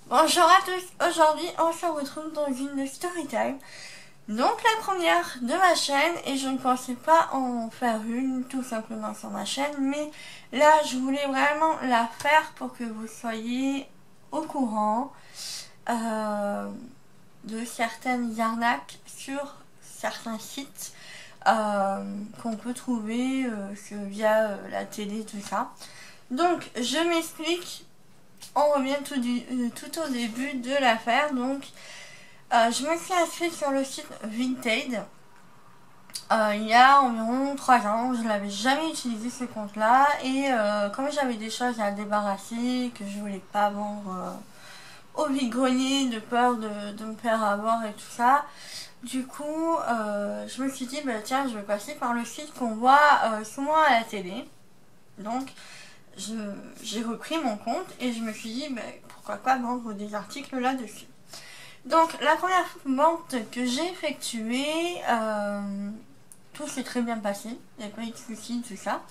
Bonjour à tous, aujourd'hui on se retrouve dans une story time. Donc la première de ma chaîne, et je ne pensais pas en faire une tout simplement sur ma chaîne, mais là je voulais vraiment la faire pour que vous soyez au courant de certaines arnaques sur certains sites qu'on peut trouver via la télé, tout ça. Donc je m'explique. On revient tout au début de l'affaire. Donc, je me suis inscrite sur le site Vinted il y a environ 3 ans. Je n'avais jamais utilisé ce compte-là. Et comme j'avais des choses à débarrasser, que je voulais pas vendre au vide-grenier, de peur de me faire avoir et tout ça, du coup, je me suis dit, bah, tiens, je vais passer par le site qu'on voit souvent à la télé. Donc, j'ai repris mon compte et je me suis dit pourquoi pas vendre des articles là-dessus. Donc la première vente que j'ai effectuée, tout s'est très bien passé, il n'y a pas eu de soucis, tout ça.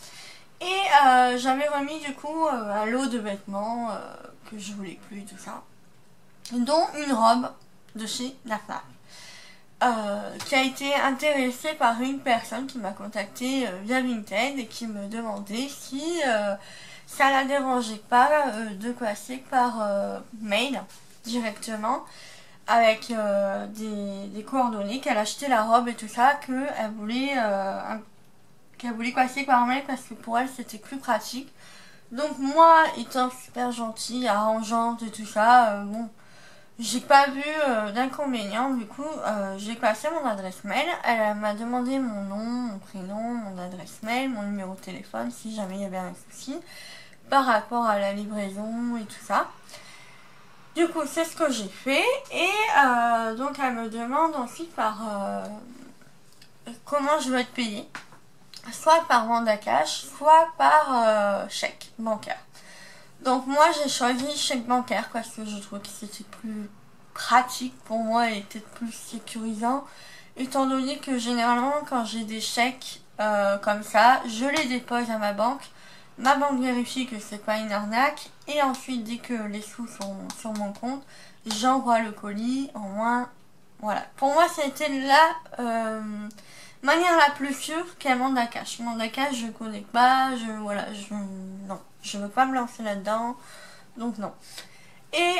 Et j'avais remis du coup un lot de vêtements que je voulais plus, tout ça, dont une robe de chez Nafla. Qui a été intéressée par une personne qui m'a contacté via Vinted et qui me demandait si ça la dérangeait pas de passer par mail directement avec des coordonnées, qu'elle achetait la robe et tout ça, qu'elle voulait passer par mail parce que pour elle c'était plus pratique. Donc moi, étant super gentille, arrangeante et tout ça, bon, j'ai pas vu d'inconvénient. Du coup, j'ai passé mon adresse mail. Elle m'a demandé mon nom, mon prénom, mon adresse mail, mon numéro de téléphone si jamais il y avait un souci par rapport à la livraison et tout ça. Du coup, c'est ce que j'ai fait. Et donc, elle me demande ensuite comment je veux être payée. Soit par vente à cash, soit par chèque bancaire. Donc moi j'ai choisi chèque bancaire parce que je trouve que c'était plus pratique pour moi et peut-être plus sécurisant, étant donné que généralement quand j'ai des chèques comme ça, je les dépose à ma banque vérifie que c'est pas une arnaque et ensuite dès que les sous sont sur mon compte, j'envoie le colis. Au moins, voilà. Pour moi c'était la manière la plus sûre qu'un mandat cash. Mandat cash, je connais pas, non, je veux pas me lancer là-dedans, donc non. Et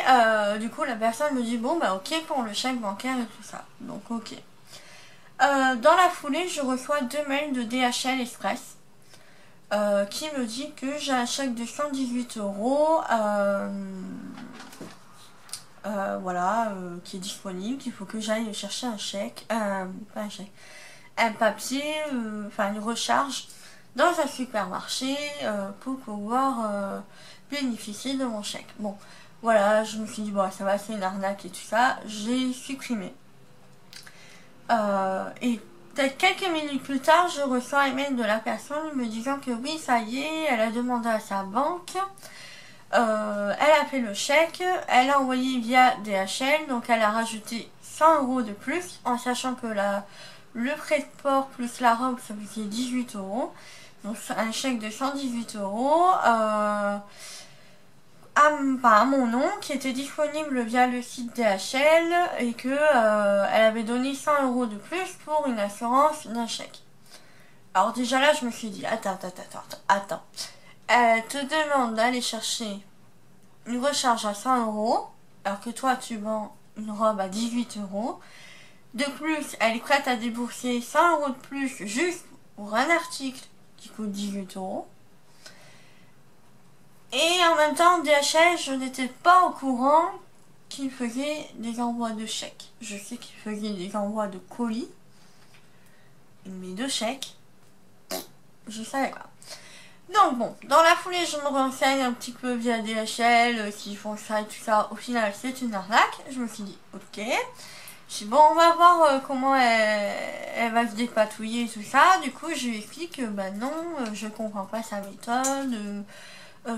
du coup, la personne me dit bon bah ok pour le chèque bancaire et tout ça, donc ok. Dans la foulée, je reçois 2 mails de DHL Express qui me dit que j'ai un chèque de 118 euros, voilà, qui est disponible, qu'il faut que j'aille chercher un chèque, pas un chèque, un papier, enfin une recharge dans un supermarché pour pouvoir bénéficier de mon chèque. Bon, voilà, je me suis dit, bon, ça va, c'est une arnaque et tout ça. J'ai supprimé. Et peut-être quelques minutes plus tard, je reçois un mail de la personne me disant que oui, ça y est, elle a demandé à sa banque. Elle a fait le chèque, elle a envoyé via DHL, donc elle a rajouté 100 euros de plus, en sachant que le prêt de port plus la robe, ça faisait 18 euros. Donc un chèque de 118 euros à mon nom, qui était disponible via le site DHL et que elle avait donné 100 euros de plus pour une assurance d'un chèque. Alors déjà là, je me suis dit, attends. Elle te demande d'aller chercher une recharge à 100 euros, alors que toi tu vends une robe à 18 euros. De plus, elle est prête à débourser 100 euros de plus juste pour un article qui coûte 18 euros. Et en même temps, DHL, je n'étais pas au courant qu'il faisait des envois de chèques. Je sais qu'il faisait des envois de colis, mais de chèques, je savais pas. Donc bon, dans la foulée, je me renseigne un petit peu via DHL, s'ils font ça et tout ça. Au final, c'est une arnaque. Je me suis dit, ok. Je dis bon, on va voir comment elle va se dépatouiller et tout ça. Du coup, je lui explique que bah non, je comprends pas sa méthode.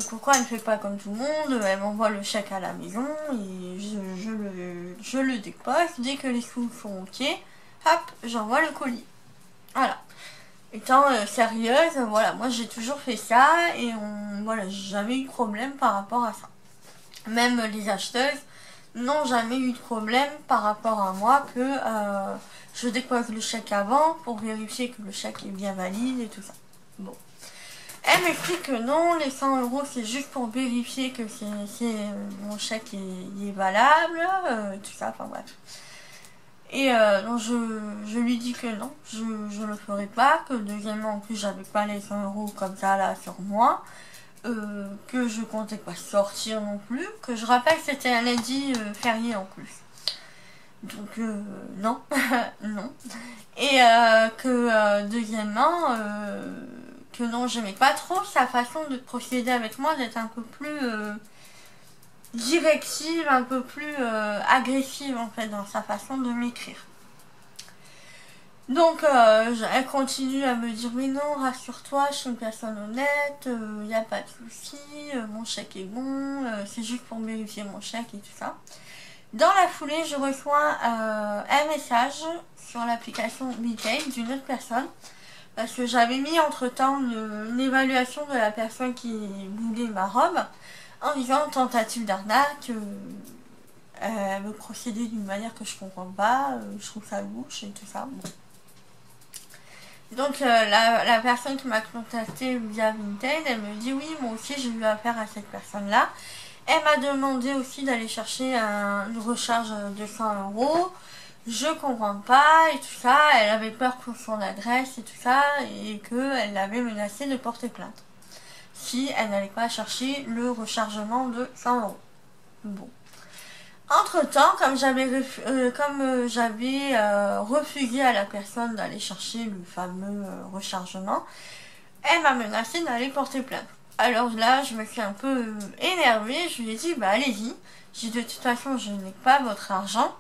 Pourquoi elle ne fait pas comme tout le monde, elle m'envoie le chèque à la maison et je le dépose. Dès que les sous sont ok, hop, j'envoie le colis. Voilà. Étant sérieuse, voilà, moi j'ai toujours fait ça et voilà, j'ai jamais eu de problème par rapport à ça. Même les acheteuses n'ont jamais eu de problème par rapport à moi que je dépose le chèque avant pour vérifier que le chèque est bien valide et tout ça. Bon. Elle m'explique que non, les 100 euros c'est juste pour vérifier que mon chèque est valable, tout ça, enfin bref. Et donc je lui dis que non, je ne le ferai pas, que deuxièmement en plus j'avais pas les 100 euros comme ça là sur moi, que je comptais pas sortir non plus, que je rappelle que c'était un lundi férié en plus. Donc non, non. Et que deuxièmement, que non, j'aimais pas trop sa façon de procéder avec moi, d'être un peu plus directive, un peu plus agressive en fait dans sa façon de m'écrire. Donc elle continue à me dire mais non, rassure-toi, je suis une personne honnête, y a pas de souci, mon chèque est bon, c'est juste pour vérifier mon chèque et tout ça. Dans la foulée, je reçois un message sur l'application Bitay d'une autre personne parce que j'avais mis entre temps une évaluation de la personne qui voulait ma robe en disant tentative d'arnaque, elle me procédait d'une manière que je comprends pas, je trouve ça louche et tout ça. Bon. Donc la personne qui m'a contactée via Vinted, elle me dit oui, moi aussi j'ai eu affaire à cette personne là. Elle m'a demandé aussi d'aller chercher une recharge de 100 euros. Je comprends pas et tout ça. Elle avait peur pour son adresse et tout ça et qu'elle l'avait menacé de porter plainte si elle n'allait pas chercher le rechargement de 100 euros. Bon. Entre temps, comme j'avais refusé à la personne d'aller chercher le fameux rechargement, elle m'a menacé d'aller porter plainte. Alors là, je me suis un peu énervée, je lui ai dit, bah allez-y. J'ai dit, de toute façon, je n'ai pas votre argent,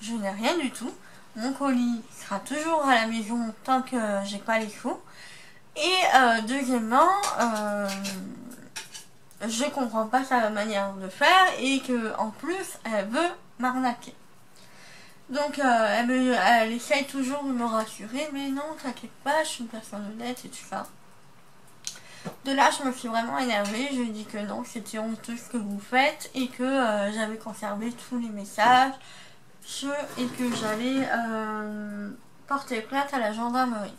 je n'ai rien du tout. Mon colis sera toujours à la maison tant que j'ai pas les sous. Et deuxièmement, je comprends pas sa manière de faire et que en plus, elle veut m'arnaquer. Donc elle essaye toujours de me rassurer, mais non, t'inquiète pas, je suis une personne honnête et tout ça. De là, je me suis vraiment énervée. Je lui ai dit que non, c'était honteux ce que vous faites et que j'avais conservé tous les messages et que j'allais porter plainte à la gendarmerie.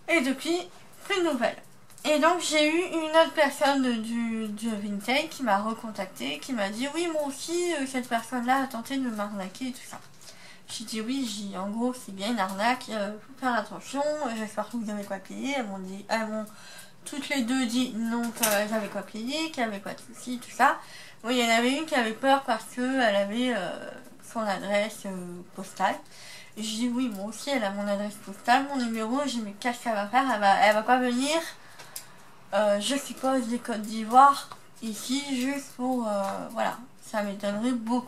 Et depuis, plus de nouvelles. Et donc, j'ai eu une autre personne du Vinted qui m'a recontacté, qui m'a dit oui, moi aussi, cette personne-là a tenté de m'arnaquer et tout ça. J'ai dit oui, en gros, c'est bien une arnaque, faut faire attention, j'espère que vous avez quoi payer. Elles m'ont toutes les deux dit non, qu'elles avaient quoi payer, qu'il n'y avait pas de soucis, tout ça. Bon, il y en avait une qui avait peur parce qu'elle avait son adresse postale. Et je dis oui, moi aussi, elle a mon adresse postale, mon numéro. J'ai dit mais qu'est-ce qu'elle va faire, elle va pas venir, je suppose, des Côtes d'Ivoire ici, juste pour... voilà, ça m'étonnerait beaucoup.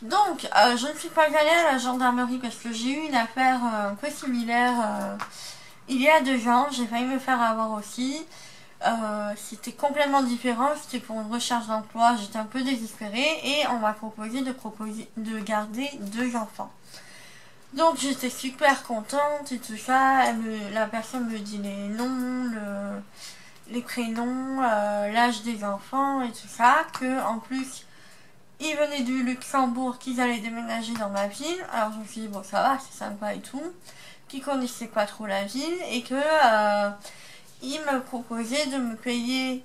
Donc, je ne suis pas allée à la gendarmerie parce que j'ai eu une affaire un peu similaire il y a 2 ans. J'ai failli me faire avoir aussi. C'était complètement différent. C'était pour une recherche d'emploi. J'étais un peu désespérée et on m'a proposé de garder 2 enfants. Donc, j'étais super contente et tout ça. La personne me dit les noms, les prénoms, l'âge des enfants et tout ça. Que en plus... ils venaient du Luxembourg, qu'ils allaient déménager dans ma ville. Alors je me suis dit, bon ça va, c'est sympa et tout. Qu'ils connaissaient pas trop la ville et que ils me proposaient de me payer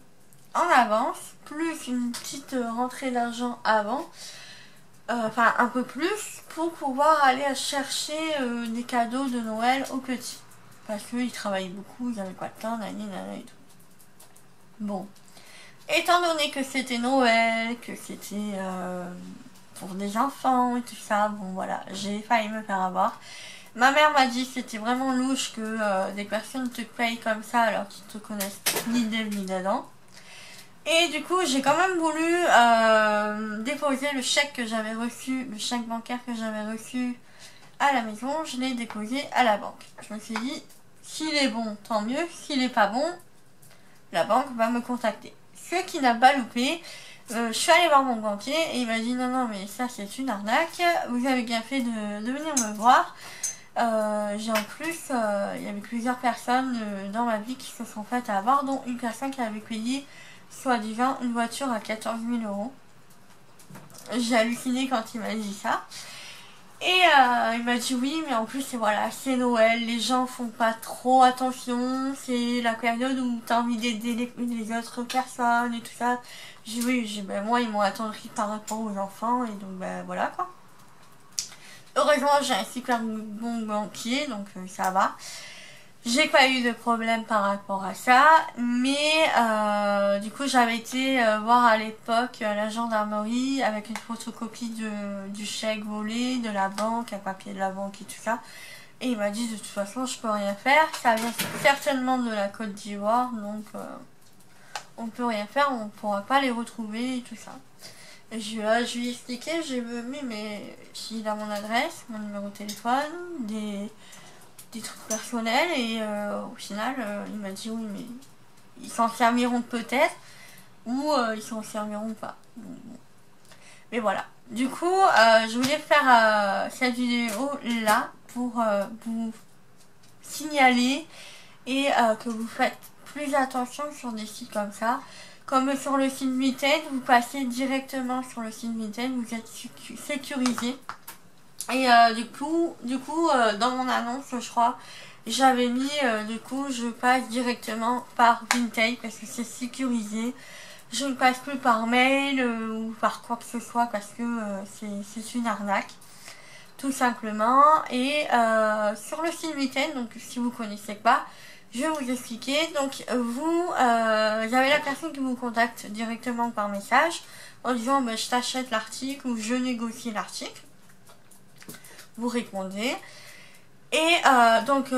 en avance, plus une petite rentrée d'argent avant. Enfin un peu plus, pour pouvoir aller chercher des cadeaux de Noël aux petits. Parce qu'ils travaillaient beaucoup, ils n'avaient pas de temps, nanana et tout. Bon. Étant donné que c'était Noël, que c'était pour des enfants et tout ça, bon voilà, j'ai failli me faire avoir. Ma mère m'a dit que c'était vraiment louche que des personnes te payent comme ça alors qu'ils te connaissent ni d'elle ni d'Adam. Et du coup, j'ai quand même voulu déposer le chèque que j'avais reçu, le chèque bancaire que j'avais reçu à la maison, je l'ai déposé à la banque. Je me suis dit, s'il est bon, tant mieux, s'il n'est pas bon, la banque va me contacter. Ce qui n'a pas loupé, je suis allée voir mon banquier et il m'a dit non mais ça c'est une arnaque, vous avez bien fait de venir me voir. J'ai en plus, il y avait plusieurs personnes dans ma vie qui se sont faites avoir, dont une personne qui avait payé soi-disant une voiture à 14 000 euros. J'ai halluciné quand il m'a dit ça. Et il m'a dit oui, mais en plus voilà, c'est Noël, les gens font pas trop attention, c'est la période où t'as envie d'aider les autres personnes et tout ça. J'ai dit oui, ben, moi ils m'ont attendri par rapport aux enfants et donc ben voilà quoi. Heureusement j'ai un super bon banquier donc ça va. J'ai pas eu de problème par rapport à ça, mais du coup j'avais été voir à l'époque à la gendarmerie avec une photocopie du chèque volé, de la banque, un papier de la banque et tout ça. Et il m'a dit de toute façon je peux rien faire, ça vient certainement de la Côte d'Ivoire, donc on peut rien faire, on pourra pas les retrouver et tout ça. Et je lui ai expliqué, j'ai mis mais s'il a mon adresse, mon numéro de téléphone, des trucs personnels et au final il m'a dit oui mais ils s'en serviront peut-être ou ils s'en serviront pas. Bon. Mais voilà. Du coup je voulais faire cette vidéo là pour vous signaler et que vous faites plus attention sur des sites comme ça. Comme sur le site Vinted, vous passez directement sur le site Vinted, vous êtes sécurisé. Et du coup dans mon annonce, je crois, j'avais mis, du coup, je passe directement par Vinted parce que c'est sécurisé. Je ne passe plus par mail ou par quoi que ce soit parce que c'est une arnaque, tout simplement. Et sur le site Vinted, donc si vous ne connaissez pas, je vais vous expliquer. Donc vous avez la personne qui vous contacte directement par message en disant bah, je t'achète l'article ou je négocie l'article. Vous répondez. Et donc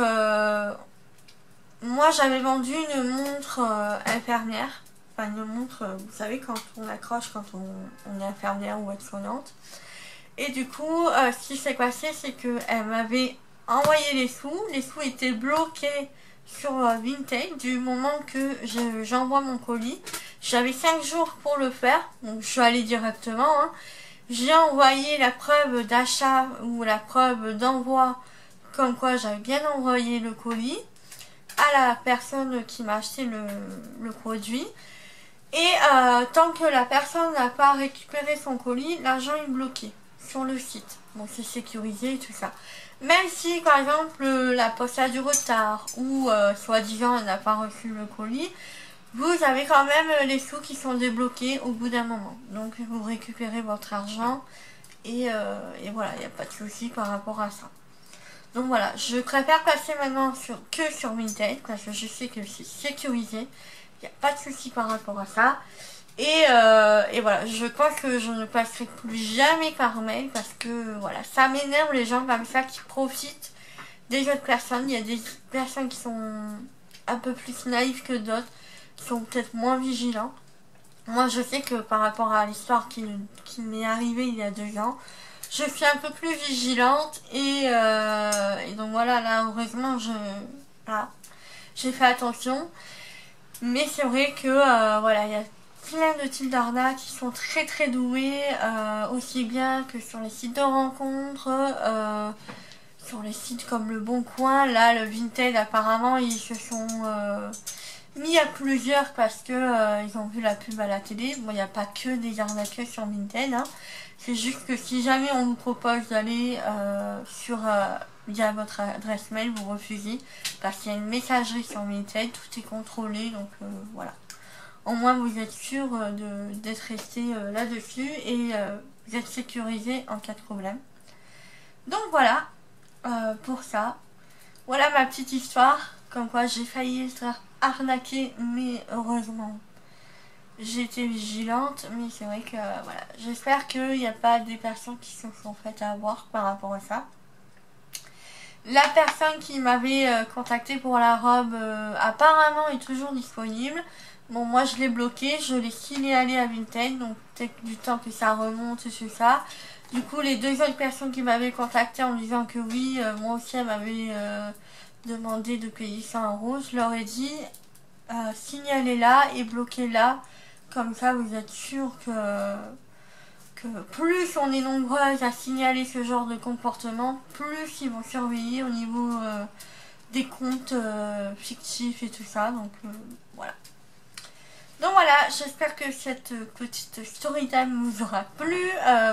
moi j'avais vendu une montre infirmière. Enfin une montre, vous savez quand on accroche quand on est infirmière ou aide-soignante. Et du coup ce qui s'est passé c'est qu'elle m'avait envoyé les sous étaient bloqués sur Vinted du moment que j'envoie mon colis. J'avais 5 jours pour le faire, donc je suis allée directement. Hein. J'ai envoyé la preuve d'achat ou la preuve d'envoi comme quoi j'avais bien envoyé le colis à la personne qui m'a acheté le produit. Et tant que la personne n'a pas récupéré son colis, l'argent est bloqué sur le site. Bon, c'est sécurisé et tout ça. Même si, par exemple, la poste a du retard ou soi-disant elle n'a pas reçu le colis, vous avez quand même les sous qui sont débloqués au bout d'un moment. Donc, vous récupérez votre argent et voilà, il n'y a pas de souci par rapport à ça. Donc voilà, je préfère passer maintenant que sur Vinted parce que je sais que c'est sécurisé. Il n'y a pas de souci par rapport à ça. Et voilà, je pense que je ne passerai plus jamais par mail parce que voilà, ça m'énerve les gens comme ça qui profitent des autres personnes. Il y a des personnes qui sont un peu plus naïves que d'autres, qui sont peut-être moins vigilants. Moi je sais que par rapport à l'histoire qui m'est arrivée il y a 2 ans, je suis un peu plus vigilante et donc voilà, là heureusement j'ai fait attention. Mais c'est vrai que voilà, il y a plein de types d'arnaques qui sont très très doués, aussi bien que sur les sites de rencontres, sur les sites comme Le Bon Coin. Là, le Vinted, apparemment, ils se sont mis à plusieurs parce que ils ont vu la pub à la télé. Bon, il n'y a pas que des arnaqueurs sur Vinted, hein. C'est juste que si jamais on vous propose d'aller via votre adresse mail, vous refusez parce qu'il y a une messagerie sur Vinted, tout est contrôlé, donc voilà. Au moins vous êtes sûr d'être resté là-dessus et vous êtes sécurisé en cas de problème. Donc voilà pour ça. Voilà ma petite histoire, comme quoi j'ai failli être arnaquée, mais heureusement j'ai été vigilante. Mais c'est vrai que voilà, j'espère qu'il n'y a pas des personnes qui se sont faites avoir par rapport à ça. La personne qui m'avait contacté pour la robe apparemment est toujours disponible. Bon, moi je l'ai bloqué, je l'ai signalé à Vinted, donc peut-être du temps que ça remonte et tout ça. Du coup, les 2 autres personnes qui m'avaient contacté en me disant que oui, moi aussi elle m'avait demandé de payer 100 €, je leur ai dit signalez-la et bloquez-la. Comme ça, vous êtes sûr que plus on est nombreuses à signaler ce genre de comportement, plus ils vont surveiller au niveau des comptes fictifs et tout ça. Donc voilà. Donc voilà, j'espère que cette petite story time vous aura plu,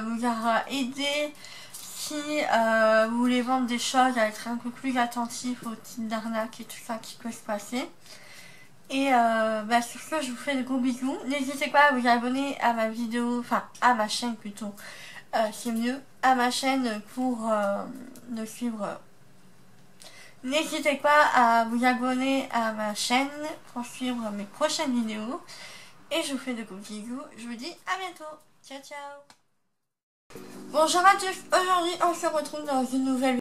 vous aura aidé. Si vous voulez vendre des choses, à être un peu plus attentif aux types d'arnaques et tout ça qui peut se passer. Et sur ce, je vous fais de gros bisous. N'hésitez pas à vous abonner à ma vidéo, enfin à ma chaîne plutôt, c'est mieux, à ma chaîne pour me suivre. N'hésitez pas à vous abonner à ma chaîne pour suivre mes prochaines vidéos. Et je vous fais de gros bisous. Je vous dis à bientôt. Ciao ciao. Bonjour à tous. Aujourd'hui on se retrouve dans une nouvelle vidéo.